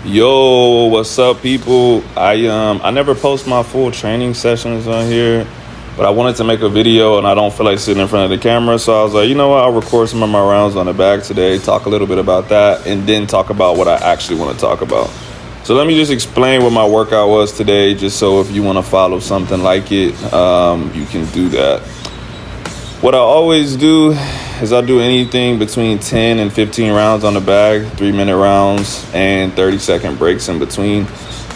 Yo, what's up, people? I never post my full training sessions on here, but I wanted to make a video and I don't feel like sitting in front of the camera, so I was like, you know what? I'll record some of my rounds on the bag today, talk a little bit about that, and then talk about what I actually want to talk about. So let me just explain what my workout was today, just so if you want to follow something like it, you can do that. What I always do is I do anything between 10 and 15 rounds on the bag, 3-minute rounds, and 30-second breaks in between.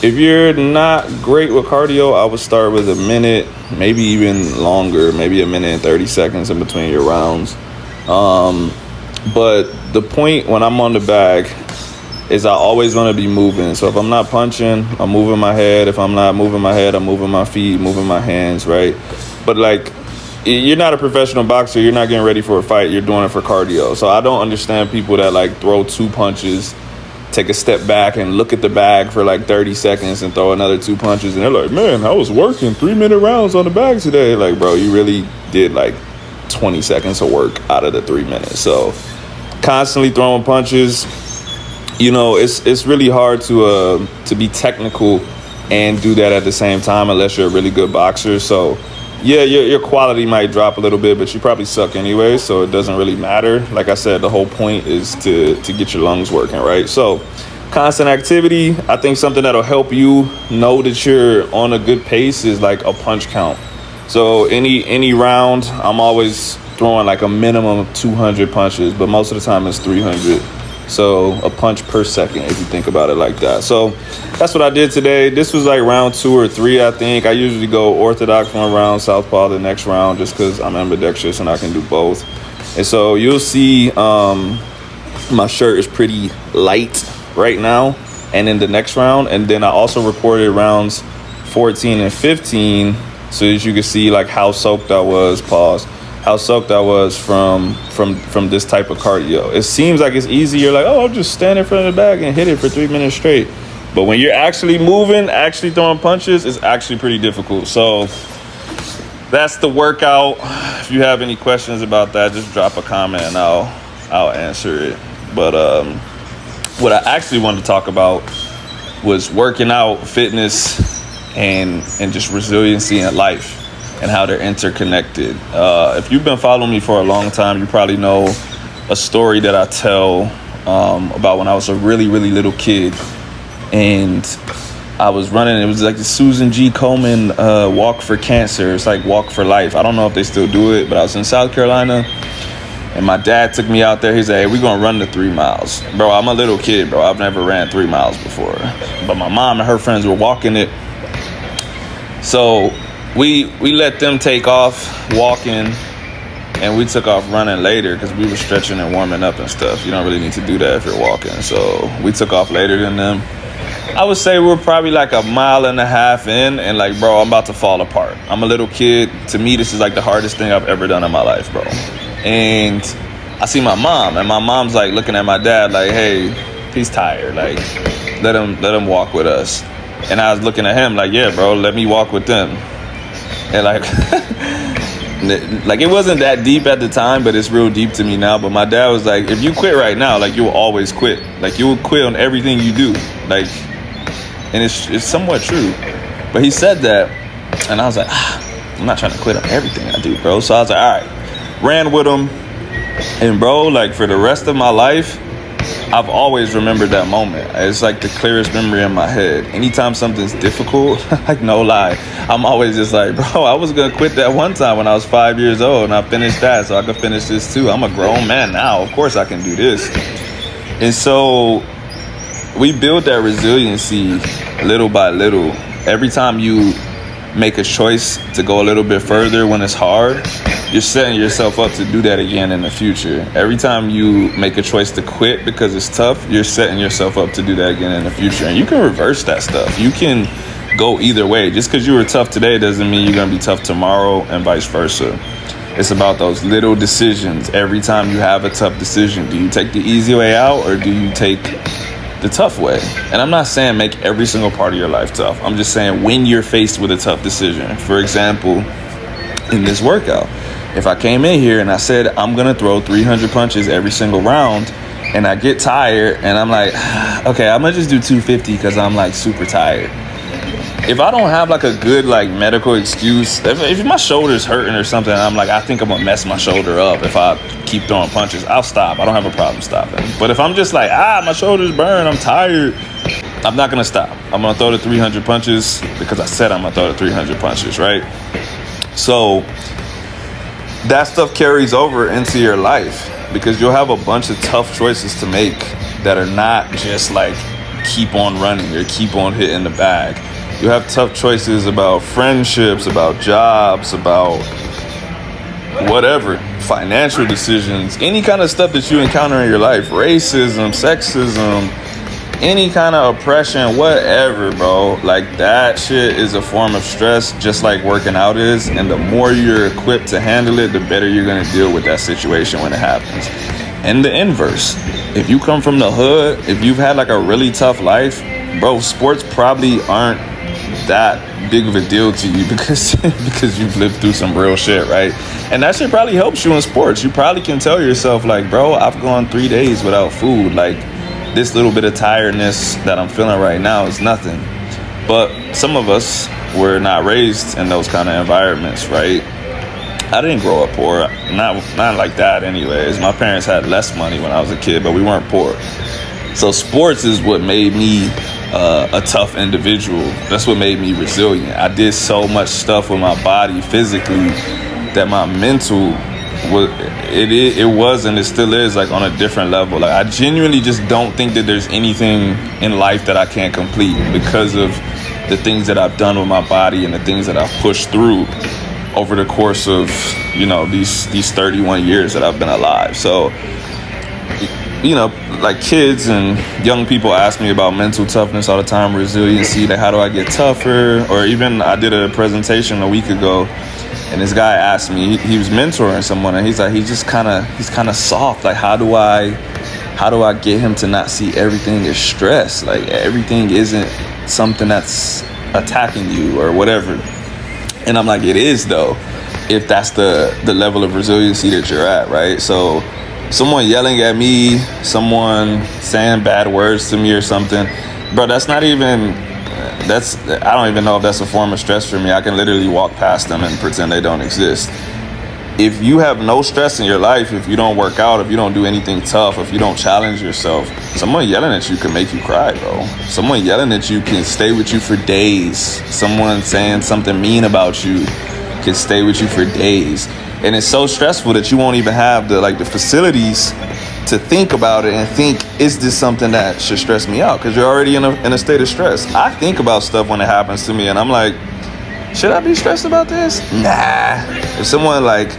If you're not great with cardio, I would start with a minute, maybe even longer, maybe a minute and 30 seconds in between your rounds. But the point when I'm on the bag is I always want to be moving. So if I'm not punching, I'm moving my head. If I'm not moving my head, I'm moving my feet, moving my hands, right? But like, you're not a professional boxer. You're not getting ready for a fight. You're doing it for cardio. So I don't understand people that like throw 2 punches, take a step back and look at the bag for like 30 seconds and throw another 2 punches. And they're like, man, I was working 3-minute rounds on the bag today. Like, bro, you really did like 20 seconds of work out of the 3 minutes. So constantly throwing punches, you know, it's really hard to be technical and do that at the same time unless you're a really good boxer. So yeah, your quality might drop a little bit, but you probably suck anyway, so it doesn't really matter. Like I said, the whole point is to get your lungs working, right? So constant activity, I think something that'll help you know that you're on a good pace is like a punch count. So any round, I'm always throwing like a minimum of 200 punches, but most of the time it's 300. So a punch per second, if you think about it like that. So that's what I did today. This was like round 2 or 3, I think. I usually go orthodox one round, southpaw the next round, just because I'm ambidextrous and I can do both. And so you'll see my shirt is pretty light right now and in the next round. And then I also recorded rounds 14 and 15 so that you can see like how soaked I was, how soaked I was from this type of cardio. It seems like it's easy. You're like, oh, I'll just stand in front of the bag and hit it for 3 minutes straight. But when you're actually moving, actually throwing punches, it's actually pretty difficult. So that's the workout. If you have any questions about that, just drop a comment and I'll answer it. But what I actually wanted to talk about was working out, fitness, and just resiliency in life, and how they're interconnected. If you've been following me for a long time, you probably know a story that I tell about when I was a really, really little kid. And I was running, it was like the Susan G. Komen Walk for Cancer. It's like Walk for Life. I don't know if they still do it, but I was in South Carolina. And my dad took me out there. He said, hey, we're going to run the 3 miles. Bro, I'm a little kid, bro. I've never ran 3 miles before. But my mom and her friends were walking it. So we let them take off walking, and we took off running later because we were stretching and warming up and stuff. You don't really need to do that if you're walking. So we took off later than them. I would say we're probably like a mile and a half in, and like, bro, I'm about to fall apart. I'm a little kid. To me, this is like the hardest thing I've ever done in my life, bro. And I see my mom, and my mom's like looking at my dad like, hey, he's tired. Like, let him walk with us. And I was looking at him like, yeah, bro, let me walk with them. And like it wasn't that deep at the time, but it's real deep to me now. But my dad was like, if you quit right now, like, you will always quit. Like, you will quit on everything you do. Like, and it's somewhat true. But he said that, and I was like, I'm not trying to quit on everything I do, bro. So I was like, all right, ran with him. And bro, like, for the rest of my life, I've always remembered that moment. It's like the clearest memory in my head. Anytime something's difficult, like, no lie, I'm always just like, bro, I was gonna quit that one time when I was 5 years old, and I finished that, so I could finish this too. I'm a grown man now. Of course I can do this. And so we build that resiliency little by little. Every time you make a choice to go a little bit further when it's hard, you're setting yourself up to do that again in the future. Every time you make a choice to quit because it's tough, you're setting yourself up to do that again in the future. And you can reverse that stuff. You can go either way. Just because you were tough today doesn't mean you're going to be tough tomorrow, and vice versa. It's about those little decisions. Every time you have a tough decision, do you take the easy way out, or do you take the tough way? And I'm not saying make every single part of your life tough. I'm just saying when you're faced with a tough decision. For example, in this workout, if I came in here and I said I'm gonna throw 300 punches every single round, and I get tired, and I'm like, okay, I'm gonna just do 250 because I'm like super tired. If I don't have like a good like medical excuse, if my shoulder's hurting or something, I'm like, I think I'm gonna mess my shoulder up if I keep throwing punches, I'll stop. I don't have a problem stopping. But if I'm just like, my shoulder's burned, I'm tired, I'm not gonna stop. I'm gonna throw the 300 punches because I said I'm gonna throw the 300 punches, right? So that stuff carries over into your life because you'll have a bunch of tough choices to make that are not just like keep on running or keep on hitting the bag. You have tough choices about friendships, about jobs, about whatever, financial decisions, any kind of stuff that you encounter in your life, racism, sexism, any kind of oppression, whatever, bro. Like that shit is a form of stress, just like working out is. And the more you're equipped to handle it, the better you're going to deal with that situation when it happens. And the inverse, if you come from the hood, if you've had like a really tough life, bro, sports probably aren't that big of a deal to you because you've lived through some real shit, right? And that shit probably helps you in sports. You probably can tell yourself like, bro, I've gone 3 days without food. Like this little bit of tiredness that I'm feeling right now is nothing. But some of us were not raised in those kind of environments, right? I didn't grow up poor, not like that anyways. My parents had less money when I was a kid, but we weren't poor. So sports is what made me a tough individual. That's what made me resilient. I did so much stuff with my body physically that my mental was and it still is like on a different level. Like I genuinely just don't think that there's anything in life that I can't complete because of the things that I've done with my body and the things that I've pushed through over the course of, you know, these 31 years that I've been alive. So, you know, like kids and young people ask me about mental toughness all the time, resiliency, like how do I get tougher? Or even I did a presentation a week ago and this guy asked me, he was mentoring someone and he's like, he's kind of soft. Like how do I get him to not see everything as stress? Like everything isn't something that's attacking you or whatever. And I'm like, it is though, if that's the level of resiliency that you're at, right? So someone yelling at me, someone saying bad words to me or something, bro, I don't even know if that's a form of stress for me. I can literally walk past them and pretend they don't exist. If you have no stress in your life, if you don't work out, if you don't do anything tough, if you don't challenge yourself, someone yelling at you can make you cry, bro. Someone yelling at you can stay with you for days. Someone saying something mean about you can stay with you for days. And it's so stressful that you won't even have the facilities to think about it and think, is this something that should stress me out? Because you're already in a state of stress. I think about stuff when it happens to me and I'm like, should I be stressed about this? Nah. If someone like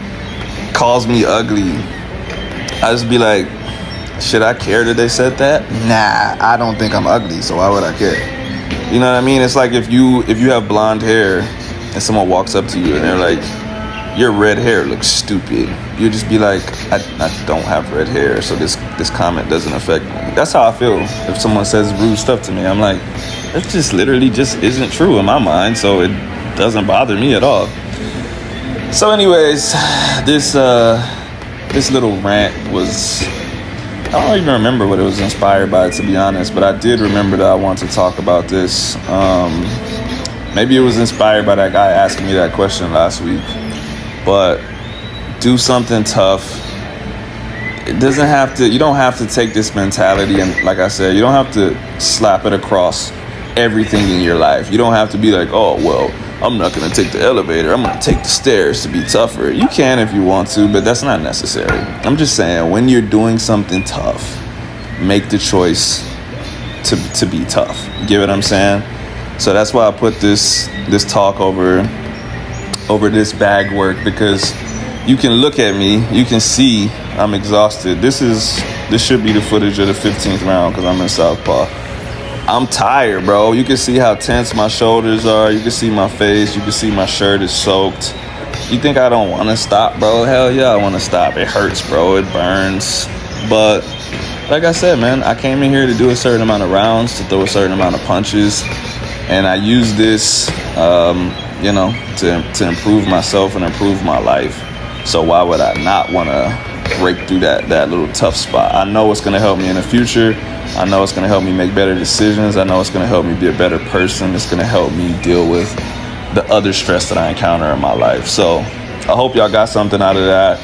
calls me ugly, I just be like, should I care that they said that? Nah, I don't think I'm ugly, so why would I care? You know what I mean? It's like if you have blonde hair and someone walks up to you and they're like, your red hair looks stupid, you just be like, I don't have red hair, so this comment doesn't affect me. That's how I feel if someone says rude stuff to me. I'm like, that just literally just isn't true in my mind, so it doesn't bother me at all. So anyways, this little rant was, I don't even remember what it was inspired by, to be honest, but I did remember that I want to talk about this. Maybe it was inspired by that guy asking me that question last week. But do something tough. You don't have to take this mentality and, like I said, you don't have to slap it across everything in your life. You don't have to be like, oh, well, I'm not going to take the elevator, I'm going to take the stairs to be tougher. You can if you want to, but that's not necessary. I'm just saying, when you're doing something tough, make the choice to be tough. Get what I'm saying? So that's why I put this talk over this bag work, because you can look at me, you can see I'm exhausted. This should be the footage of the 15th round because I'm in Southpaw. I'm tired, bro. You can see how tense my shoulders are. You can see my face. You can see my shirt is soaked. You think I don't want to stop, bro? Hell yeah, I want to stop. It hurts, bro. It burns. But like I said, man, I came in here to do a certain amount of rounds, to throw a certain amount of punches. And I use this, to improve myself and improve my life. So why would I not want to break through that little tough spot. I know it's gonna help me in the future. I know it's gonna help me make better decisions. I know it's gonna help me be a better person. It's gonna help me deal with the other stress that I encounter in my life. So I hope y'all got something out of that.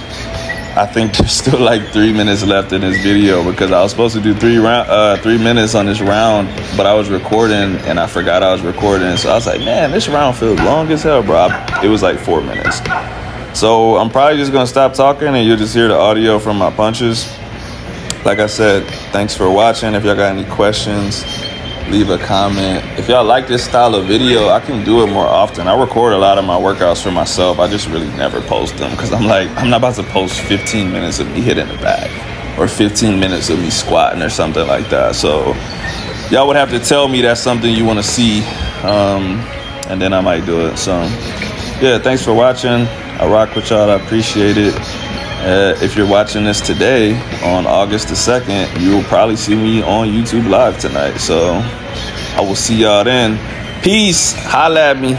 I think there's still like 3 minutes left in this video because I was supposed to do 3 minutes on this round, but I was recording and I forgot I was recording. So I was like, man, this round feels long as hell, bro. It was like 4 minutes. So I'm probably just gonna stop talking and you'll just hear the audio from my punches. Like I said, thanks for watching. If y'all got any questions, leave a comment. If y'all like this style of video, I can do it more often. I record a lot of my workouts for myself. I just really never post them because I'm not about to post 15 minutes of me hitting the bag or 15 minutes of me squatting or something like that. So y'all would have to tell me that's something you want to see, and then I might do it. So yeah, thanks for watching. I rock with y'all. I appreciate it. If you're watching this today on August the 2nd, you will probably see me on YouTube Live tonight. So I will see y'all then. Peace. Holla at me.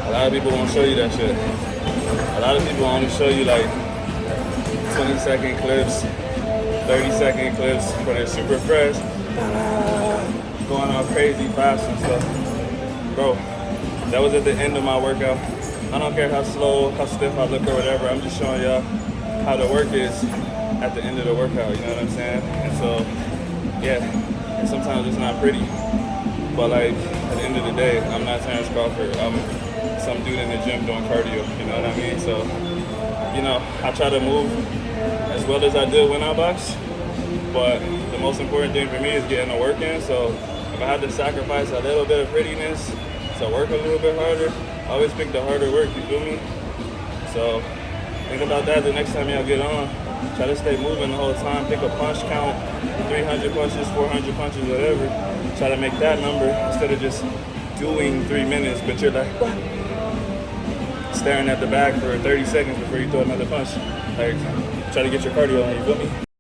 A lot of people won't show you that shit. A lot of people only show you like 20-second clips, 30-second clips when they're super fresh, going all crazy fast and stuff. Bro, that was at the end of my workout. I don't care how slow, how stiff I look or whatever. I'm just showing y'all how the work is at the end of the workout, you know what I'm saying? And so, yeah, and sometimes it's not pretty. But like, at the end of the day, I'm not Terrence Crawford. I'm some dude in the gym doing cardio, you know what I mean? So, you know, I try to move as well as I did when I boxed, but the most important thing for me is getting the work in. So if I have to sacrifice a little bit of prettiness to work a little bit harder, I always pick the harder work, you feel me? So think about that the next time y'all get on. Try to stay moving the whole time. Pick a punch count, 300 punches, 400 punches, whatever. Try to make that number instead of just doing 3 minutes, but you're like, what? Staring at the bag for 30 seconds before you throw another punch. Like, try to get your cardio on, you feel me?